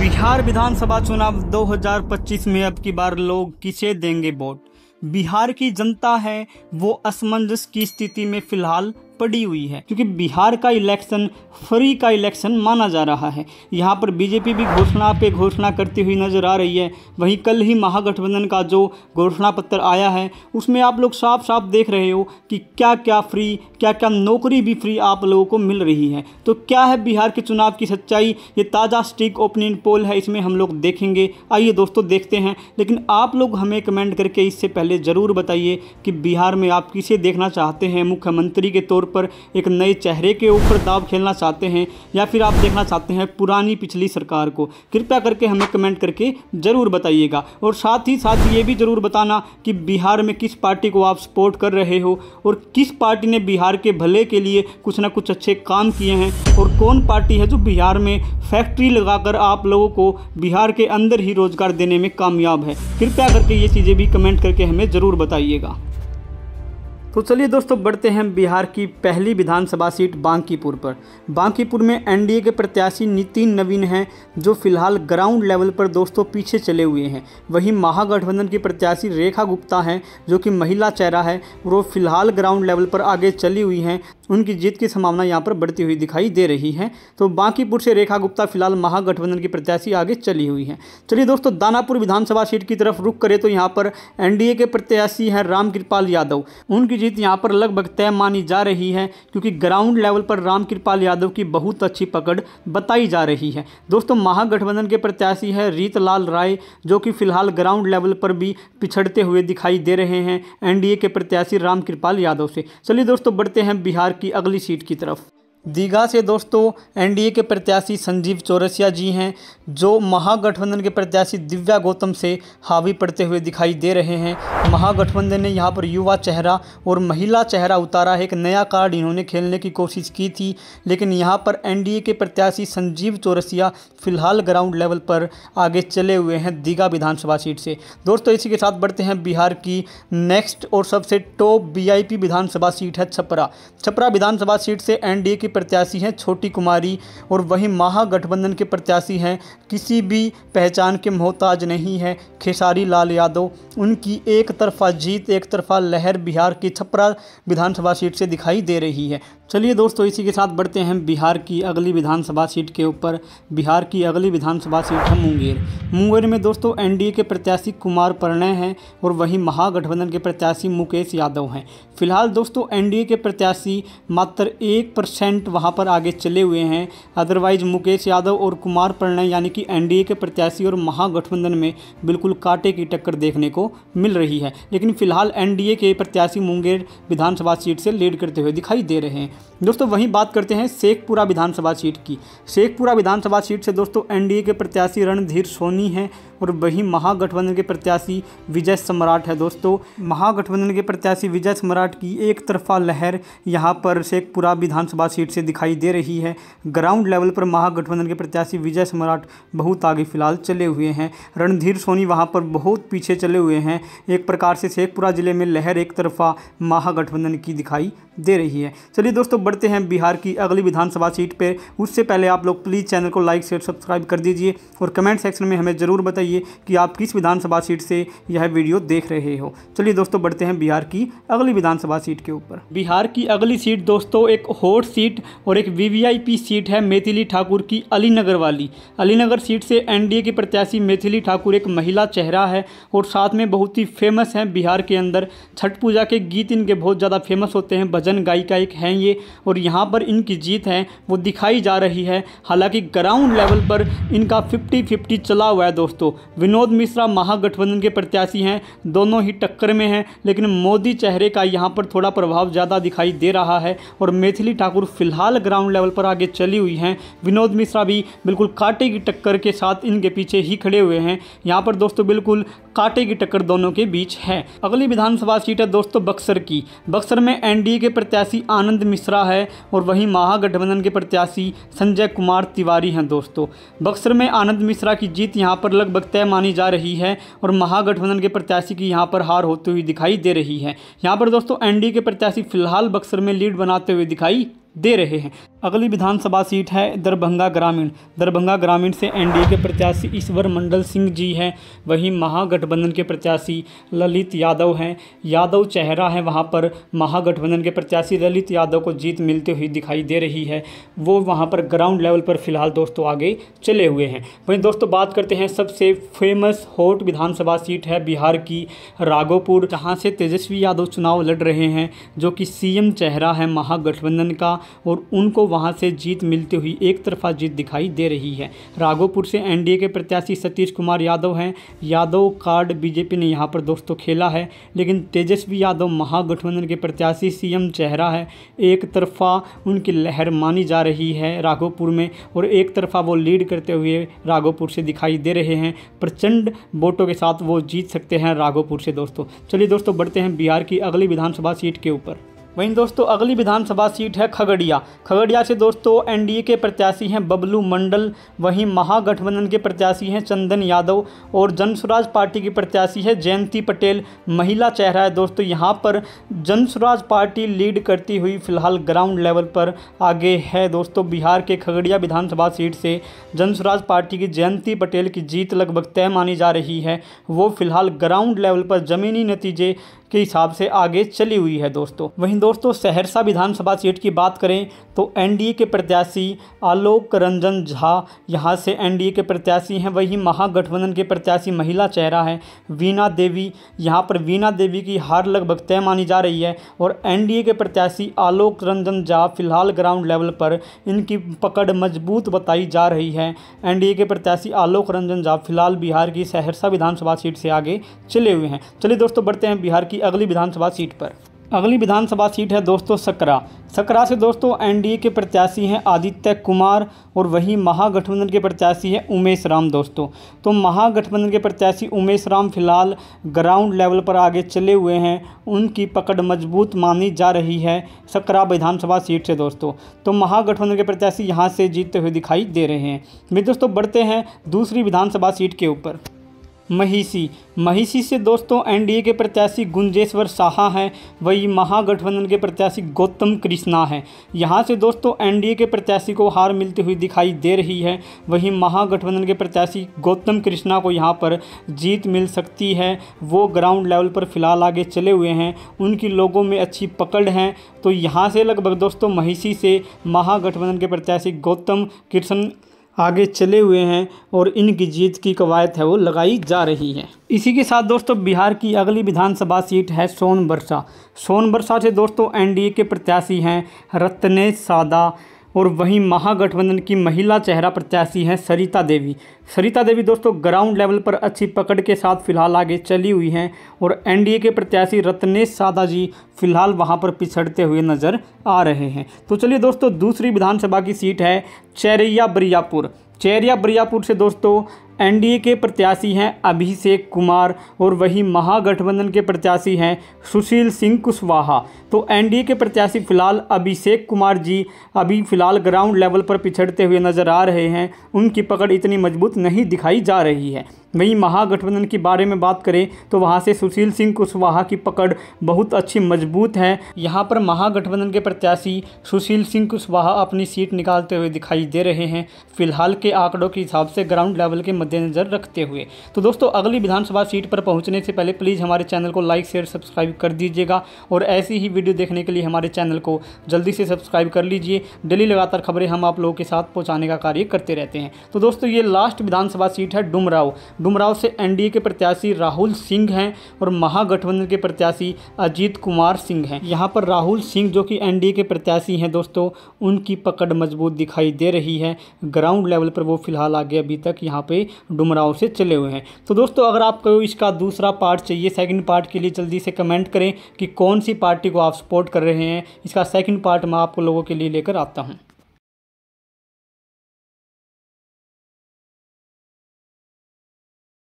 बिहार विधानसभा चुनाव 2025 में अब की बार लोग किसे देंगे वोट। बिहार की जनता है वो असमंजस की स्थिति में फिलहाल पड़ी हुई है, क्योंकि बिहार का इलेक्शन फ्री का इलेक्शन माना जा रहा है। यहाँ पर बीजेपी भी घोषणा पे घोषणा करती हुई नजर आ रही है। वहीं कल ही महागठबंधन का जो घोषणा पत्र आया है उसमें आप लोग साफ साफ देख रहे हो कि क्या क्या फ्री, क्या क्या नौकरी भी फ्री आप लोगों को मिल रही है। तो क्या है बिहार के चुनाव की सच्चाई, ये ताज़ा स्टिक ओपिनियन पोल है, इसमें हम लोग देखेंगे। आइए दोस्तों देखते हैं। लेकिन आप लोग हमें कमेंट करके इससे पहले ज़रूर बताइए कि बिहार में आप किसे देखना चाहते हैं मुख्यमंत्री के तौर पर। एक नए चेहरे के ऊपर दाव खेलना चाहते हैं या फिर आप देखना चाहते हैं पुरानी पिछली सरकार को। कृपया करके हमें कमेंट करके ज़रूर बताइएगा। और साथ ही साथ ये भी ज़रूर बताना कि बिहार में किस पार्टी को आप सपोर्ट कर रहे हो और किस पार्टी ने बिहार के भले के लिए कुछ ना कुछ अच्छे काम किए हैं, और कौन पार्टी है जो बिहार में फैक्ट्री लगाकर आप लोगों को बिहार के अंदर ही रोजगार देने में कामयाब है। कृपया करके ये चीज़ें भी कमेंट करके हमें ज़रूर बताइएगा। तो चलिए दोस्तों बढ़ते हैं बिहार की पहली विधानसभा सीट बांकीपुर पर। बांकीपुर में एनडीए के प्रत्याशी नितिन नवीन हैं जो फिलहाल ग्राउंड लेवल पर दोस्तों पीछे चले हुए हैं। वहीं महागठबंधन की प्रत्याशी रेखा गुप्ता हैं जो कि महिला चेहरा है, वो फिलहाल ग्राउंड लेवल पर आगे चली हुई हैं। उनकी जीत की संभावना यहाँ पर बढ़ती हुई दिखाई दे रही है। तो बांकीपुर से रेखा गुप्ता फिलहाल महागठबंधन की प्रत्याशी आगे चली हुई हैं। चलिए दोस्तों दानापुर विधानसभा सीट की तरफ रुख करें तो यहाँ पर एनडीए के प्रत्याशी हैं रामकृपाल यादव। उनकी जीत यहाँ पर लगभग तय मानी जा रही है, क्योंकि ग्राउंड लेवल पर रामकृपाल यादव की बहुत अच्छी पकड़ बताई जा रही है। दोस्तों महागठबंधन के प्रत्याशी है रीतलाल राय जो कि फिलहाल ग्राउंड लेवल पर भी पिछड़ते हुए दिखाई दे रहे हैं एनडीए के प्रत्याशी रामकृपाल यादव से। चलिए दोस्तों बढ़ते हैं बिहार की अगली सीट की तरफ। दीघा से दोस्तों एनडीए के प्रत्याशी संजीव चौरसिया जी हैं जो महागठबंधन के प्रत्याशी दिव्या गौतम से हावी पड़ते हुए दिखाई दे रहे हैं। महागठबंधन ने यहां पर युवा चेहरा और महिला चेहरा उतारा है। एक नया कार्ड इन्होंने खेलने की कोशिश की थी, लेकिन यहां पर एनडीए के प्रत्याशी संजीव चौरसिया फिलहाल ग्राउंड लेवल पर आगे चले हुए हैं दीघा विधानसभा सीट से। दोस्तों इसी के साथ बढ़ते हैं बिहार की नेक्स्ट और सबसे टॉप वीआईपी विधानसभा सीट है छपरा। छपरा विधानसभा सीट से एनडीए की प्रत्याशी हैं छोटी कुमारी और वहीं महागठबंधन के प्रत्याशी हैं किसी भी पहचान के मोहताज नहीं है खेसारी लाल यादव। उनकी एक तरफा जीत, एक तरफा लहर बिहार की छपरा विधानसभा सीट से दिखाई दे रही है। चलिए दोस्तों इसी के साथ बढ़ते हैं बिहार की अगली विधानसभा सीट के ऊपर। बिहार की अगली विधानसभा सीट है मुंगेर। मुंगेर में दोस्तों एनडीए के प्रत्याशी कुमार प्रणय हैं और वहीं महागठबंधन के प्रत्याशी मुकेश यादव हैं। फिलहाल दोस्तों एनडीए के प्रत्याशी मात्र 1% वहां पर आगे चले हुए हैं। अदरवाइज मुकेश यादव और कुमार प्रणय यानी कि एनडीए के प्रत्याशी और महागठबंधन में बिल्कुल कांटे की टक्कर देखने को मिल रही है। लेकिन फिलहाल एनडीए के प्रत्याशी मुंगेर विधानसभा सीट से लीड करते हुए दिखाई दे रहे हैं। दोस्तों वहीं बात करते हैं शेखपुरा विधानसभा सीट की। शेखपुरा विधानसभा सीट से दोस्तों एनडीए के प्रत्याशी रणधीर सोनी हैं और वहीं महागठबंधन के प्रत्याशी विजय सम्राट है। दोस्तों महागठबंधन के प्रत्याशी विजय सम्राट की एक तरफा लहर यहां पर शेखपुरा विधानसभा सीट से दिखाई दे रही है। ग्राउंड लेवल पर महागठबंधन के प्रत्याशी विजय सम्राट बहुत आगे फिलहाल चले हुए हैं। रणधीर सोनी वहां पर बहुत पीछे चले हुए हैं। एक प्रकार से शेखपुरा जिले में लहर एक तरफा महागठबंधन की दिखाई दे रही है। चलिए दोस्तों बढ़ते हैं बिहार की अगली विधानसभा सीट पे। उससे पहले आप लोग प्लीज़ चैनल को लाइक शेयर सब्सक्राइब कर दीजिए और कमेंट सेक्शन में हमें ज़रूर बताइए कि आप किस विधानसभा सीट से यह वीडियो देख रहे हो। चलिए दोस्तों बढ़ते हैं बिहार की अगली विधानसभा सीट के ऊपर। बिहार की अगली सीट दोस्तों एक हॉट सीट और एक वीवीआईपी सीट है मैथिली ठाकुर की अलीनगर वाली। अलीनगर सीट से एनडीए की प्रत्याशी मैथिली ठाकुर एक महिला चेहरा है और साथ में बहुत ही फेमस है बिहार के अंदर। छठ पूजा के गीत इनके बहुत ज़्यादा फेमस होते हैं, भजन गायिका एक हैं ये, और यहाँ पर इनकी जीत है वो दिखाई जा रही है। हालांकि ग्राउंड लेवल पर इनका 50-50 चला हुआ है दोस्तों। विनोद मिश्रा महागठबंधन के प्रत्याशी हैं, दोनों ही टक्कर में हैं, लेकिन मोदी चेहरे का यहाँ पर थोड़ा प्रभाव ज़्यादा दिखाई दे रहा है और मैथिली ठाकुर फिलहाल ग्राउंड लेवल पर आगे चली हुई हैं। विनोद मिश्रा भी बिल्कुल कांटे की टक्कर के साथ इनके पीछे ही खड़े हुए हैं। यहाँ पर दोस्तों बिल्कुल कांटे की टक्कर दोनों के बीच है। अगली विधानसभा सीट है दोस्तों बक्सर की। बक्सर में एनडीए के प्रत्याशी आनंद मिश्रा है और वहीं महागठबंधन के प्रत्याशी संजय कुमार तिवारी हैं। दोस्तों बक्सर में आनंद मिश्रा की जीत यहां पर लगभग तय मानी जा रही है और महागठबंधन के प्रत्याशी की यहां पर हार होती हुई दिखाई दे रही है। यहां पर दोस्तों एनडीए के प्रत्याशी फिलहाल बक्सर में लीड बनाते हुए दिखाई दे रहे हैं। अगली विधानसभा सीट है दरभंगा ग्रामीण। दरभंगा ग्रामीण से एनडीए के प्रत्याशी ईश्वर मंडल सिंह जी हैं, वहीं महागठबंधन के प्रत्याशी ललित यादव हैं। यादव चेहरा है वहां पर, महागठबंधन के प्रत्याशी ललित यादव को जीत मिलती हुई दिखाई दे रही है। वो वहां पर ग्राउंड लेवल पर फिलहाल दोस्तों आगे चले हुए हैं। वहीं दोस्तों बात करते हैं सबसे फेमस हॉट विधानसभा सीट है बिहार की राघोपुर, जहाँ से तेजस्वी यादव चुनाव लड़ रहे हैं, जो कि सीएम चेहरा है महागठबंधन का, और उनको वहां से जीत मिलती हुई एक तरफा जीत दिखाई दे रही है। राघोपुर से एनडीए के प्रत्याशी सतीश कुमार यादव हैं। यादव कार्ड बीजेपी ने यहां पर दोस्तों खेला है, लेकिन तेजस्वी यादव महागठबंधन के प्रत्याशी सीएम चेहरा है। एक तरफा उनकी लहर मानी जा रही है राघोपुर में, और एक तरफा वो लीड करते हुए राघोपुर से दिखाई दे रहे हैं। प्रचंड वोटों के साथ वो जीत सकते हैं राघोपुर से दोस्तों। चलिए दोस्तों बढ़ते हैं बिहार की अगली विधानसभा सीट के ऊपर। वहीं दोस्तों अगली विधानसभा सीट है खगड़िया। खगड़िया से दोस्तों एनडीए के प्रत्याशी हैं बबलू मंडल, वहीं महागठबंधन के प्रत्याशी हैं चंदन यादव, और जनसुराज पार्टी की प्रत्याशी है जयंती पटेल। महिला चेहरा है दोस्तों। यहाँ पर जनसुराज पार्टी लीड करती हुई फिलहाल ग्राउंड लेवल पर आगे है दोस्तों। बिहार के खगड़िया विधानसभा सीट से जनसुराज पार्टी की जयंती पटेल की जीत लगभग तय मानी जा रही है। वो फिलहाल ग्राउंड लेवल पर ज़मीनी नतीजे के हिसाब से आगे चली हुई है दोस्तों। वहीं दोस्तों सहरसा विधानसभा सीट की बात करें तो एनडीए के प्रत्याशी आलोक रंजन झा यहाँ से एनडीए के प्रत्याशी हैं। वहीं महागठबंधन के प्रत्याशी महिला चेहरा है वीणा देवी। यहाँ पर वीणा देवी की हार लगभग तय मानी जा रही है, और एनडीए के प्रत्याशी आलोक रंजन झा फिलहाल ग्राउंड लेवल पर इनकी पकड़ मजबूत बताई जा रही है। एनडीए के प्रत्याशी आलोक रंजन झा फिलहाल बिहार की सहरसा विधानसभा सीट से आगे चले हुए हैं। चलिए दोस्तों बढ़ते हैं बिहार की अगली विधानसभा सीट पर। अगली विधानसभा सीट है दोस्तों सकरा। सकरा से दोस्तों एनडीए के प्रत्याशी हैं आदित्य कुमार, और वहीं महागठबंधन के प्रत्याशी हैं उमेश राम दोस्तों। तो महागठबंधन के प्रत्याशी उमेश राम फिलहाल ग्राउंड लेवल पर आगे चले हुए हैं। उनकी पकड़ मजबूत मानी जा रही है सकरा विधानसभा सीट से दोस्तों। तो महागठबंधन के प्रत्याशी यहाँ से जीतते हुए दिखाई दे रहे हैं। मैं दोस्तों बढ़ते हैं दूसरी विधानसभा सीट के ऊपर। महिषी से दोस्तों एनडीए के प्रत्याशी गुंजेश्वर साहा हैं, वही महागठबंधन के प्रत्याशी गौतम कृष्णा हैं। यहां से दोस्तों एनडीए के प्रत्याशी को हार मिलती हुई दिखाई दे रही है। वहीं महागठबंधन के प्रत्याशी गौतम कृष्णा को यहां पर जीत मिल सकती है। वो ग्राउंड लेवल पर फिलहाल आगे चले हुए हैं, उनकी लोगों में अच्छी पकड़ है। तो यहाँ से लगभग दोस्तों महिषी से महागठबंधन के प्रत्याशी गौतम कृष्ण आगे चले हुए हैं, और इनकी जीत की कवायद है वो लगाई जा रही है। इसी के साथ दोस्तों बिहार की अगली विधानसभा सीट है सोनबरसा। सोनबरसा से दोस्तों एनडीए के प्रत्याशी हैं रत्नेश सादा, और वहीं महागठबंधन की महिला चेहरा प्रत्याशी हैं सरिता देवी। सरिता देवी दोस्तों ग्राउंड लेवल पर अच्छी पकड़ के साथ फिलहाल आगे चली हुई हैं, और एनडीए के प्रत्याशी रत्नेश सादा जी फिलहाल वहां पर पिछड़ते हुए नजर आ रहे हैं। तो चलिए दोस्तों दूसरी विधानसभा की सीट है चेरिया बरियापुर। चेरिया बरियापुर से दोस्तों एनडीए के प्रत्याशी हैं अभिषेक कुमार, और वहीं महागठबंधन के प्रत्याशी हैं सुशील सिंह कुशवाहा। तो एनडीए के प्रत्याशी फिलहाल अभिषेक कुमार जी अभी फिलहाल ग्राउंड लेवल पर पिछड़ते हुए नजर आ रहे हैं। उनकी पकड़ इतनी मजबूत नहीं दिखाई जा रही है। वहीं महागठबंधन के बारे में बात करें तो वहां से सुशील सिंह कुशवाहा की पकड़ बहुत अच्छी मजबूत है। यहां पर महागठबंधन के प्रत्याशी सुशील सिंह कुशवाहा अपनी सीट निकालते हुए दिखाई दे रहे हैं, फिलहाल के आंकड़ों के हिसाब से ग्राउंड लेवल के मद्देनजर रखते हुए। तो दोस्तों अगली विधानसभा सीट पर पहुंचने से पहले प्लीज़ हमारे चैनल को लाइक शेयर सब्सक्राइब कर दीजिएगा, और ऐसी ही वीडियो देखने के लिए हमारे चैनल को जल्दी से सब्सक्राइब कर लीजिए। डेली लगातार खबरें हम आप लोगों के साथ पहुँचाने का कार्य करते रहते हैं। तो दोस्तों ये लास्ट विधानसभा सीट है डुमराव से एनडीए के प्रत्याशी राहुल सिंह हैं, और महागठबंधन के प्रत्याशी अजीत कुमार सिंह हैं। यहाँ पर राहुल सिंह जो कि एनडीए के प्रत्याशी हैं दोस्तों, उनकी पकड़ मजबूत दिखाई दे रही है। ग्राउंड लेवल पर वो फिलहाल आगे अभी तक यहाँ पे डुमराव से चले हुए हैं। तो दोस्तों अगर आपको इसका दूसरा पार्ट चाहिए, सेकंड पार्ट के लिए जल्दी से कमेंट करें कि कौन सी पार्टी को आप सपोर्ट कर रहे हैं। इसका सेकंड पार्ट मैं आप लोगों के लिए लेकर आता हूँ।